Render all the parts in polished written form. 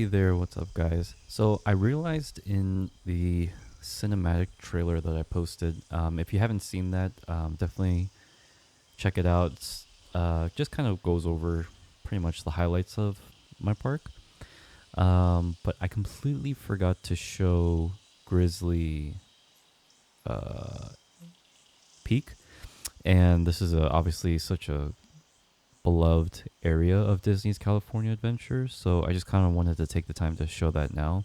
there, what's up, guys? So I realized in the cinematic trailer that I posted, if you haven't seen that, definitely check it out. Just kind of goes over pretty much the highlights of my park. But I completely forgot to show Grizzly uh, Peak, and this is obviously such a beloved area of Disney's California Adventure, so I just kind of wanted to take the time to show that now.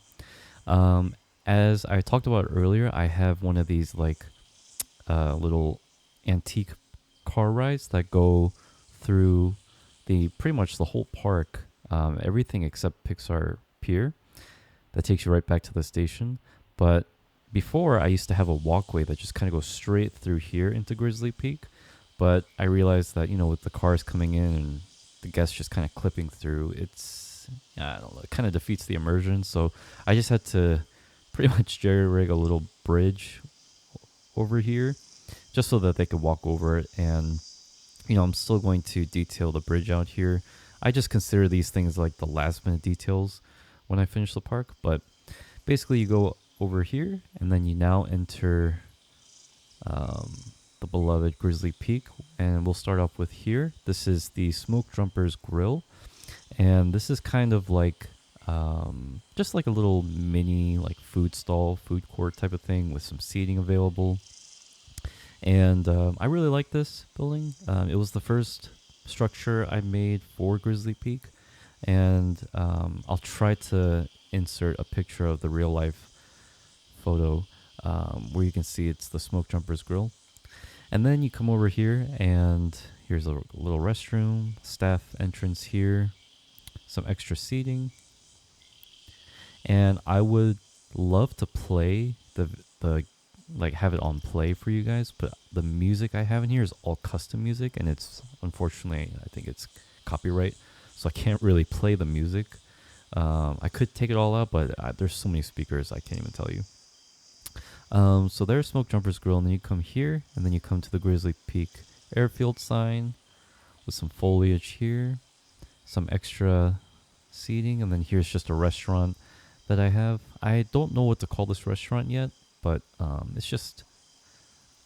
Um, as I talked about earlier, I have one of these like little antique car rides that go through the pretty much the whole park, everything except Pixar Pier. That takes you right back to the station. But before, I used to have a walkway that just kind of goes straight through here into Grizzly Peak. But I realized that with the cars coming in and the guests just kind of clipping through, I don't know, it kind of defeats the immersion. So I just had to pretty much jerry rig a little bridge over here just so that they could walk over it. And I'm still going to detail the bridge out here. I just consider these things like the last minute details when I finish the park. But basically, you go over here and then you now enter the beloved Grizzly Peak. And we'll start off with here. This is the Smoke Jumper's Grill. And this is kind of like just like a little mini like food stall, food court type of thing with some seating available. And I really like this building. It was the first structure I made for Grizzly Peak. And I'll try to insert a picture of the real life photo where you can see it's the Smoke Jumper's Grill. And then you come over here and here's a little restroom, staff entrance here, some extra seating. And I would love to play the like have it on play for you guys, but the music I have in here is all custom music, and it's unfortunately I think it's copyright, so I can't really play the music. I could take it all out, but there's so many speakers I can't even tell you. So there's Smoke Jumper's Grill, and then you come here, and then you come to the Grizzly Peak Airfield sign with some foliage here, some extra seating, and then here's just a restaurant that I have. I don't know what to call this restaurant yet, but it's just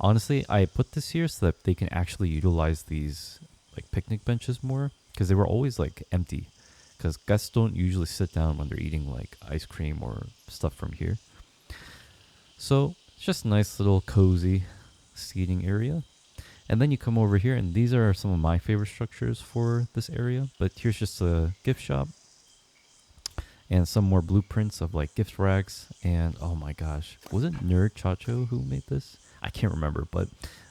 honestly I put this here so that they can actually utilize these like picnic benches more, because they were always like empty, because guests don't usually sit down when they're eating like ice cream or stuff from here. So it's just a nice little cozy seating area. And then you come over here, and these are some of my favorite structures for this area. But here's just a gift shop and some more blueprints of like gift racks. And oh my gosh, was it Nerd Chacho who made this? I can't remember, but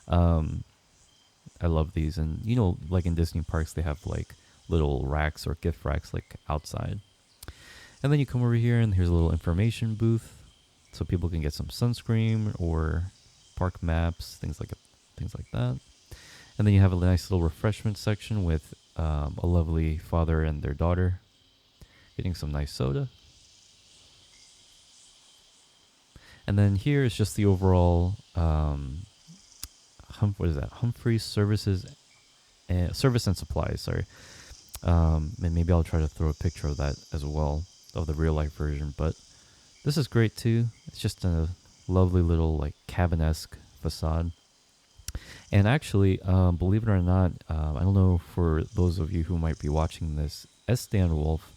I love these. And like in Disney parks, they have like little racks or gift racks like outside. And then you come over here, and here's a little information booth, so people can get some sunscreen or park maps, things like that. And then you have a nice little refreshment section with a lovely father and their daughter getting some nice soda. And then here is just the overall what is that? Humphreys Services and Service and Supplies. Sorry. And maybe I'll try to throw a picture of that as well, of the real life version. But this is great too. It's just a lovely little like cabin-esque facade. And actually, believe it or not, I don't know for those of you who might be watching this, S. Stan Wolf,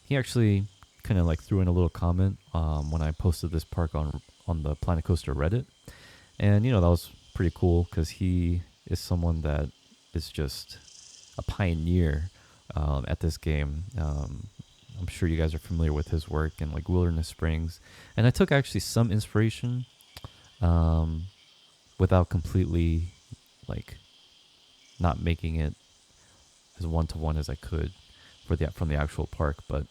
he actually kind of like threw in a little comment when I posted this park on the Planet Coaster Reddit. And that was pretty cool, because he is someone that is just a pioneer at this game. I'm sure you guys are familiar with his work in like Wilderness Springs. And I took actually some inspiration without completely like not making it as one-to-one as I could from the actual park. But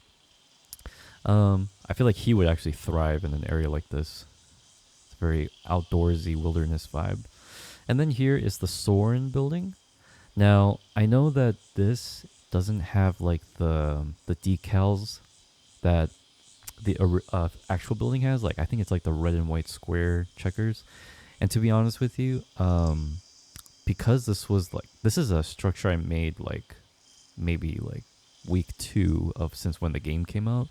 I feel like he would actually thrive in an area like this. It's a very outdoorsy wilderness vibe. And then here is the Soarin building. Now, I know that this doesn't have like the decals that the actual building has. Like, I think it's like the red and white square checkers. And to be honest with you, because this is a structure I made like maybe like week 2 of since when the game came out.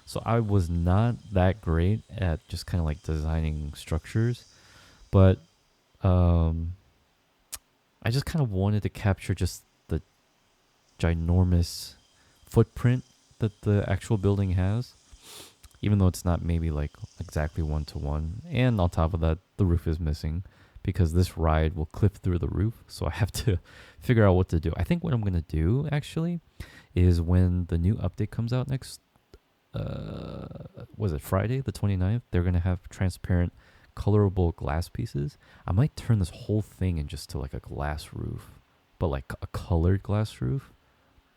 So I was not that great at just kind of like designing structures, but um, I just kind of wanted to capture just the ginormous footprint that the actual building has, even though it's not maybe like exactly 1-to-1. And on top of that, the roof is missing because this ride will clip through the roof. So I have to figure out what to do. I think what I'm going to do actually is when the new update comes out next, was it Friday, the 29th? They're going to have transparent, colorable glass pieces. I might turn this whole thing in just to like a glass roof, but like a colored glass roof.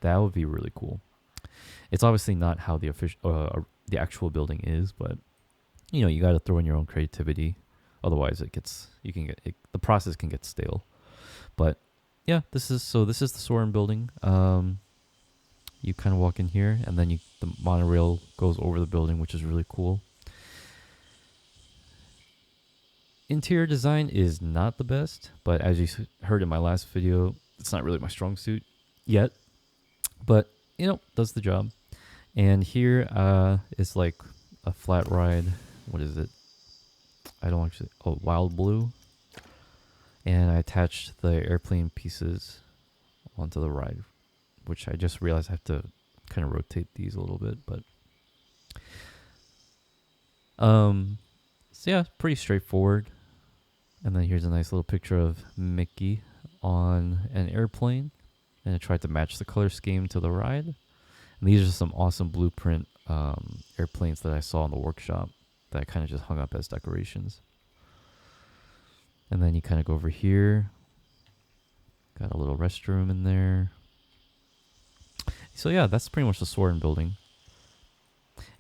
That would be really cool. It's obviously not how the official, the actual building is, but you know, you got to throw in your own creativity. Otherwise, the process can get stale. But yeah, this is the Soarin building. You kind of walk in here, and then the monorail goes over the building, which is really cool. Interior design is not the best, but as you heard in my last video, it's not really my strong suit yet. But you know, does the job. And here is like a flat ride. What is it? I don't actually. Oh, Wild Blue. And I attached the airplane pieces onto the ride, which I just realized I have to kind of rotate these a little bit. But so yeah, pretty straightforward. And then here's a nice little picture of Mickey on an airplane, and I tried to match the color scheme to the ride. And these are some awesome blueprint airplanes that I saw in the workshop that I kind of just hung up as decorations. And then you kind of go over here. Got a little restroom in there. So yeah, that's pretty much the Soarin building.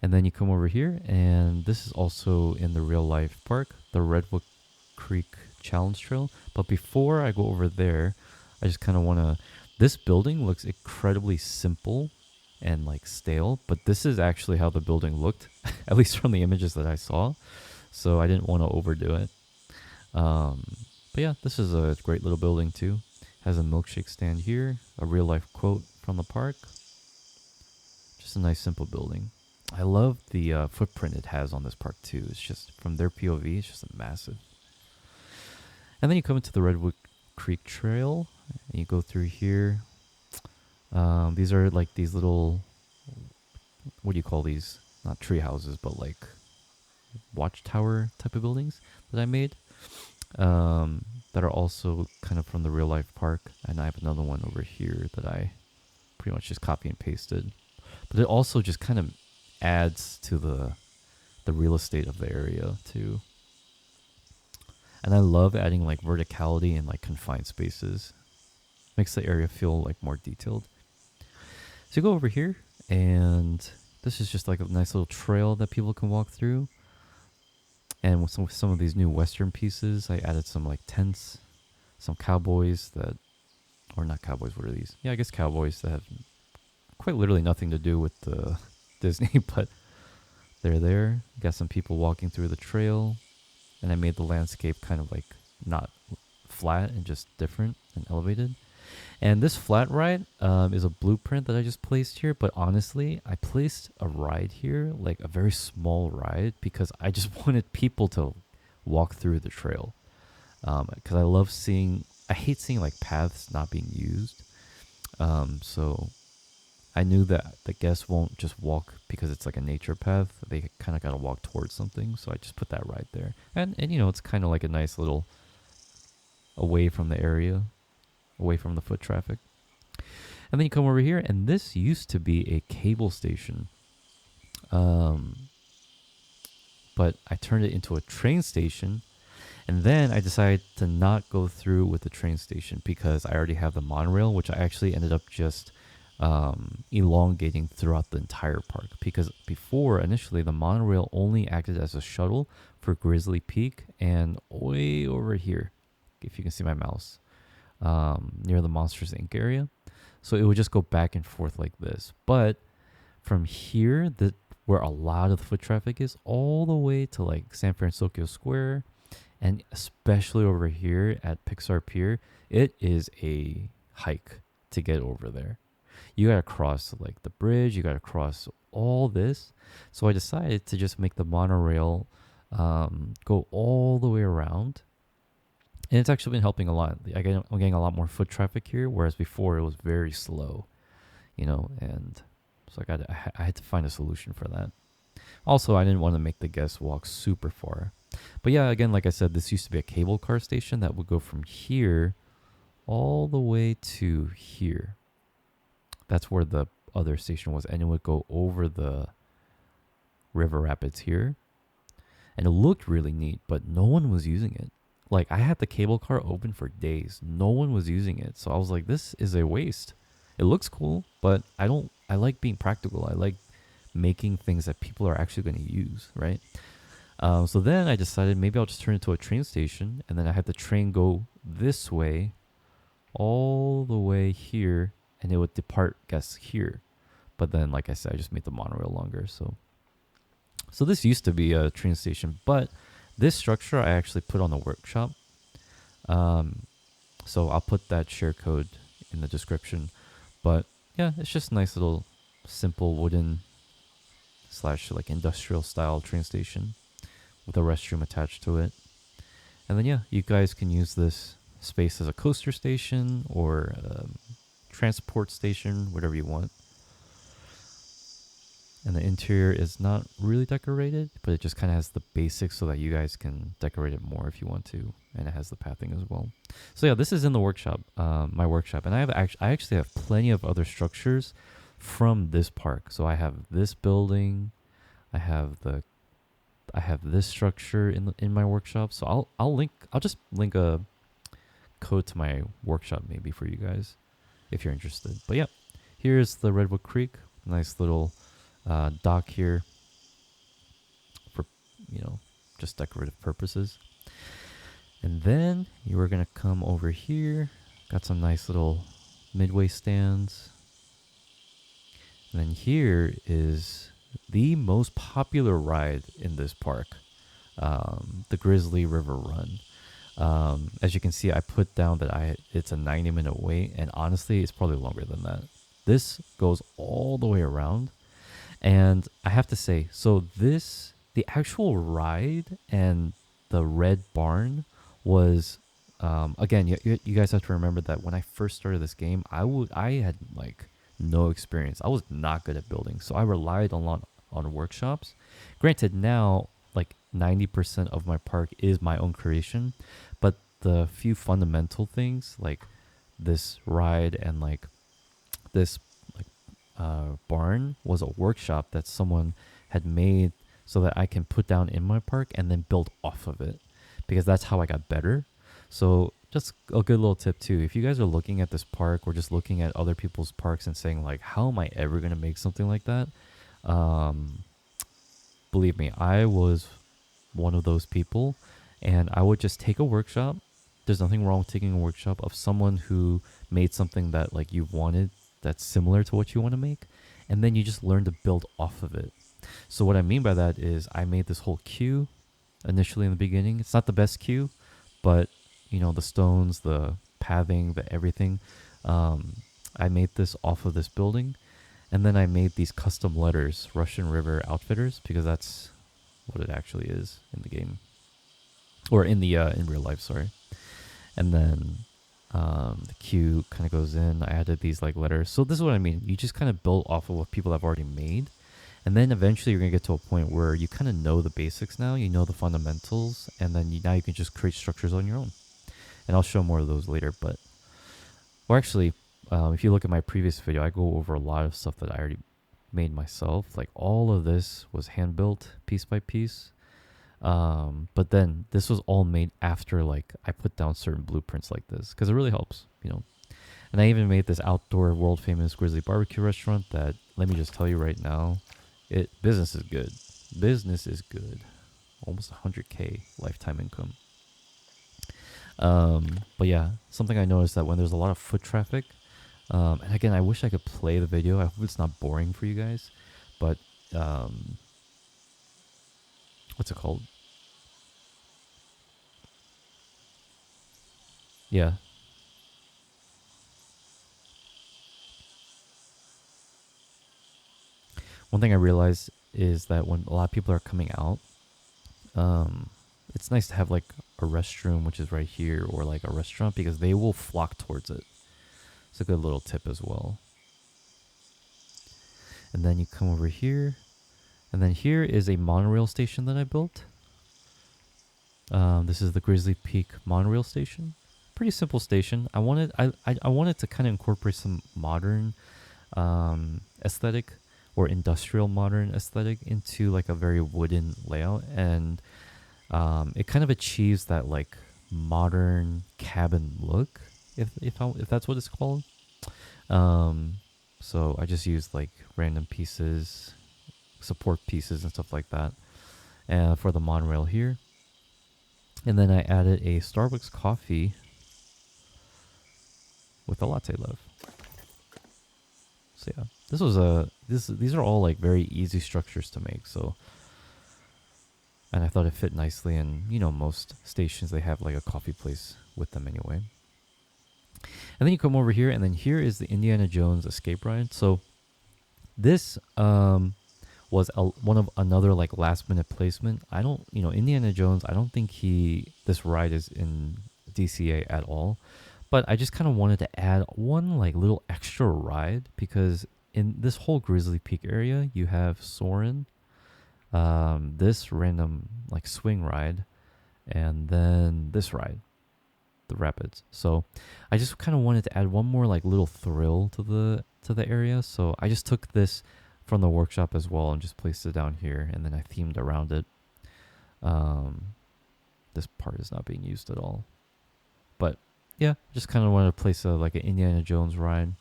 And then you come over here, and this is also in the real life park, the Redwood Creek Challenge Trail. But before I go over there, I just kind of want to... This building looks incredibly simple and like stale, but this is actually how the building looked, at least from the images that I saw. So I didn't want to overdo it. But yeah, this is a great little building too. Has a milkshake stand here, a real life quote from the park. Just a nice simple building. I love the footprint it has on this park too. It's just from their POV, it's just massive. And then you come into the Redwood Creek Trail, and you go through here. These are like these little, what do you call these? Not tree houses, but like watchtower type of buildings that I made. That are also kind of from the real life park. And I have another one over here that I pretty much just copy and pasted. But it also just kind of adds to the real estate of the area too. And I love adding like verticality and like confined spaces. Makes the area feel like more detailed. So you go over here, and this is just like a nice little trail that people can walk through. And with some of these new Western pieces, I added some like tents, some cowboys that, or not cowboys, what are these? Yeah, I guess cowboys that have quite literally nothing to do with Disney, but they're there. Got some people walking through the trail, and I made the landscape kind of like not flat and just different and elevated. And this flat ride is a blueprint that I just placed here. But honestly, I placed a ride here, like a very small ride, because I just wanted people to walk through the trail. Because I hate seeing like paths not being used. So I knew that the guests won't just walk because it's like a nature path. They kind of got to walk towards something. So I just put that right there. And you know, it's kind of like a nice little away from the area, away from the foot traffic. And then you come over here, and this used to be a cable station. But I turned it into a train station. And then I decided to not go through with the train station because I already have the monorail, which I actually ended up just elongating throughout the entire park. Because before, initially, the monorail only acted as a shuttle for Grizzly Peak and way over here, if you can see my mouse, near the Monsters Inc. area. So it would just go back and forth like this. But from here, where a lot of the foot traffic is, all the way to like San Francisco Square, and especially over here at Pixar Pier, it is a hike to get over there. You gotta cross like the bridge. You gotta cross all this. So I decided to just make the monorail go all the way around, and it's actually been helping a lot. I'm getting a lot more foot traffic here, whereas before it was very slow, and so I had to find a solution for that. Also, I didn't want to make the guests walk super far. But yeah, again, like I said, this used to be a cable car station that would go from here all the way to here. That's where the other station was, and it would go over the river rapids here. And it looked really neat, but no one was using it. Like, I had the cable car open for days. No one was using it. So I was like, this is a waste. It looks cool, but I like being practical. I like making things that people are actually going to use, right? So then I decided maybe I'll just turn it into a train station, and then I had the train go this way, all the way here, and it would depart guests here. But then, like I said, I just made the monorail longer. So this used to be a train station, but this structure I actually put on the workshop. So I'll put that share code in the description. But yeah, it's just a nice little simple wooden / like industrial style train station with a restroom attached to it. And then yeah, you guys can use this space as a coaster station or transport station, whatever you want. And the interior is not really decorated, but it just kind of has the basics so that you guys can decorate it more if you want to. And it has the pathing as well. So yeah, this is in the workshop, my workshop. And I actually have plenty of other structures from this park. So I have this building, I have this structure in my workshop. So I'll just link a code to my workshop maybe for you guys if you're interested. But yeah, here's the Redwood Creek, nice little dock here for just decorative purposes. And then you are gonna come over here, got some nice little midway stands, and then here is the most popular ride in this park, the Grizzly River Run. As you can see, I put down that it's a 90-minute wait, and honestly it's probably longer than that. This goes all the way around. And I have to say, so the actual ride and the red barn was, again, you guys have to remember that when I first started this game, I had like no experience. I was not good at building, so I relied a lot on workshops. Granted, now like 90% of my park is my own creation, but the few fundamental things like this ride and like this barn was a workshop that someone had made so that I can put down in my park and then build off of it, because that's how I got better. So just a good little tip too, if you guys are looking at this park or just looking at other people's parks and saying like, how am I ever going to make something like that? Believe me, I was one of those people, and I would just take a workshop. There's nothing wrong with taking a workshop of someone who made something that like you've wanted that's similar to what you want to make, and then you just learn to build off of it. So what I mean by that is I made this whole queue initially in the beginning. It's not the best queue, but the stones, the pathing, the everything, I made this off of this building. And then I made these custom letters, Russian River Outfitters, because that's what it actually is in the game, or in the in real life, sorry. And then the queue kind of goes in. I added these like letters. So this is what I mean. You just kind of build off of what people have already made. And then eventually you're going to get to a point where you kind of know the basics now. You know the fundamentals. And then now you can just create structures on your own. And I'll show more of those later. Or actually, if you look at my previous video, I go over a lot of stuff that I already made myself. Like all of this was hand built piece by piece. But then this was all made after like I put down certain blueprints like this, because it really helps, And I even made this outdoor world famous Grizzly barbecue restaurant that, let me just tell you right now, business is good. Business is good. Almost 100K lifetime income. But yeah, something I noticed that when there's a lot of foot traffic, and again, I wish I could play the video. I hope it's not boring for you guys, but what's it called? Yeah. one thing I realized is that when a lot of people are coming out, um, it's nice to have like a restroom, which is right here, or like a restaurant, because they will flock towards it. It's a good little tip as well. And then you come over here, and then here is a monorail station that I built. This is the Grizzly Peak monorail station. Pretty simple station. I wanted to kind of incorporate some modern aesthetic, or industrial modern aesthetic, into like a very wooden layout, and it kind of achieves that like modern cabin look, if that's what it's called. So I just used like random pieces, support pieces and stuff like that, for the monorail here. And then I added a Starbucks coffee with a latte love. So yeah, these are all like very easy structures to make. So, and I thought it fit nicely, and most stations, they have like a coffee place with them anyway. And then you come over here, and then here is the Indiana Jones escape ride. So this was one of another like last minute placement. I don't, Indiana Jones, I don't think this ride is in DCA at all. But I just kind of wanted to add one like little extra ride, because in this whole Grizzly Peak area, you have Soarin, this random like swing ride, and then this ride, the rapids. So I just kind of wanted to add one more like little thrill to the area. So I just took this from the workshop as well and just placed it down here, and then I themed around it. This part is not being used at all, but yeah, just kind of wanted to place like an Indiana Jones ride,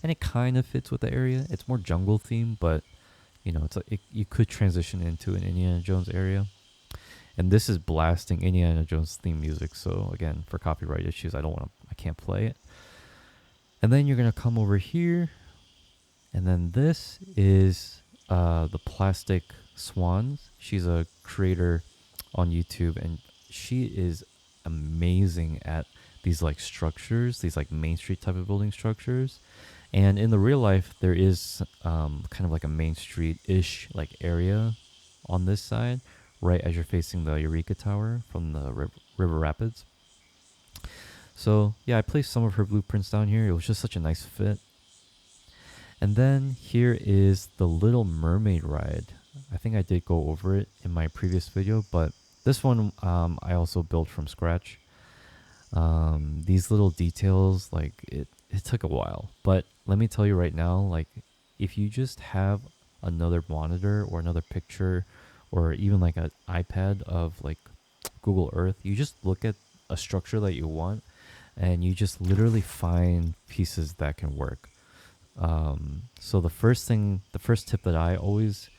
and it kind of fits with the area. It's more jungle themed, but it's like you could transition into an Indiana Jones area. And this is blasting Indiana Jones theme music, so again, for copyright issues, I can't play it. And then you're gonna come over here, and then this is the Plastic Swans. She's a creator on YouTube, and she is amazing at these like structures, these like Main Street type of building structures. And in the real life, there is kind of like a Main Street-ish like area on this side, right as you're facing the Eureka Tower from the River Rapids. So yeah, I placed some of her blueprints down here. It was just such a nice fit. And then here is the Little Mermaid ride. I think I did go over it in my previous video, but this one I also built from scratch. These little details, like it took a while, but let me tell you right now, like if you just have another monitor or another picture, or even like an iPad of like Google Earth, you just look at a structure that you want, and you just literally find pieces that can work. So the first tip that I always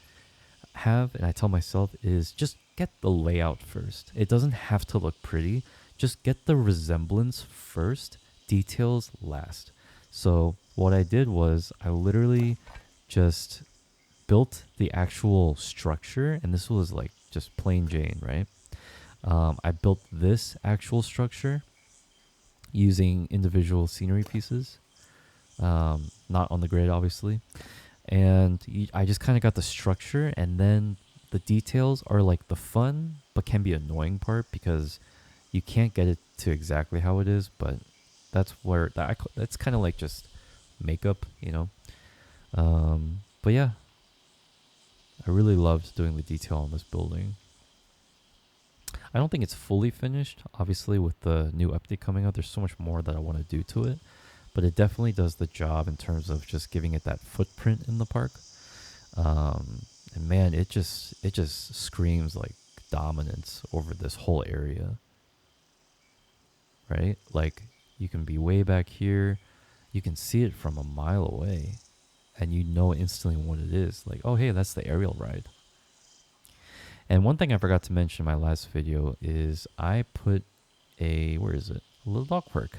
have, and I tell myself, is just get the layout first. It doesn't have to look pretty. Just get the resemblance first, details last. So what I did was I literally just built the actual structure, and this was like just plain Jane, right? I built this actual structure using individual scenery pieces, not on the grid, obviously. And I just kind of got the structure, and then the details are like the fun but can be annoying part, because you can't get it to exactly how it is, but that's where that's kind of like just makeup, but yeah, I really loved doing the detail on this building. I don't think it's fully finished. Obviously, with the new update coming out, there's so much more that I want to do to it, but it definitely does the job in terms of just giving it that footprint in the park. And man, it just screams like dominance over this whole area, right? Like you can be way back here, you can see it from a mile away, and you know instantly what it is. Like, oh hey, that's the aerial ride. And one thing I forgot to mention in my last video is I put a little dog park,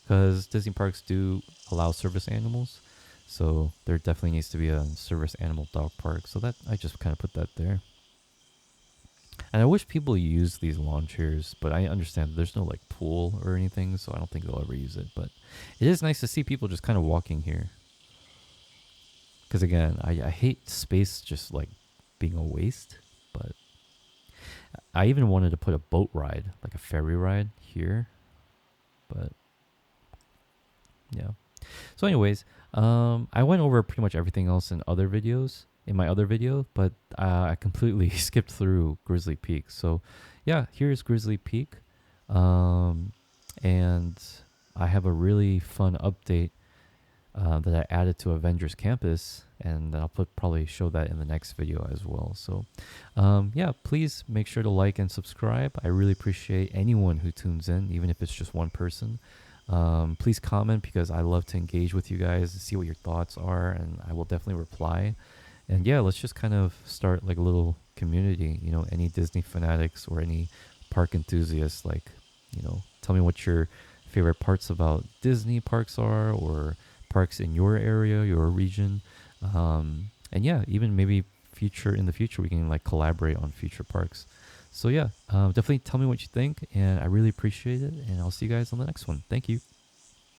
because Disney parks do allow service animals, so there definitely needs to be a service animal dog park. So that I just kind of put that there. And I wish people use these lawn chairs, but I understand there's no like pool or anything, so I don't think they'll ever use it. But it is nice to see people just kind of walking here. Because again, I hate space just like being a waste. But I even wanted to put a boat ride, like a ferry ride here. But yeah. So, anyways, I went over pretty much everything else in other videos in my other video, but I completely skipped through Grizzly Peak. So, yeah, here's Grizzly Peak, and I have a really fun update that I added to Avengers Campus, and I'll probably show that in the next video as well. So, yeah, please make sure to like and subscribe. I really appreciate anyone who tunes in, even if it's just one person. Please comment because I love to engage with you guys, see what your thoughts are, and I will definitely reply. And yeah, let's just kind of start like a little community. You know, any Disney fanatics or any park enthusiasts, like, tell me what your favorite parts about Disney parks are, or parks in your area, your region. And yeah, even maybe in the future we can like collaborate on future parks. So yeah, definitely tell me what you think, and I really appreciate it. And I'll see you guys on the next one. Thank you.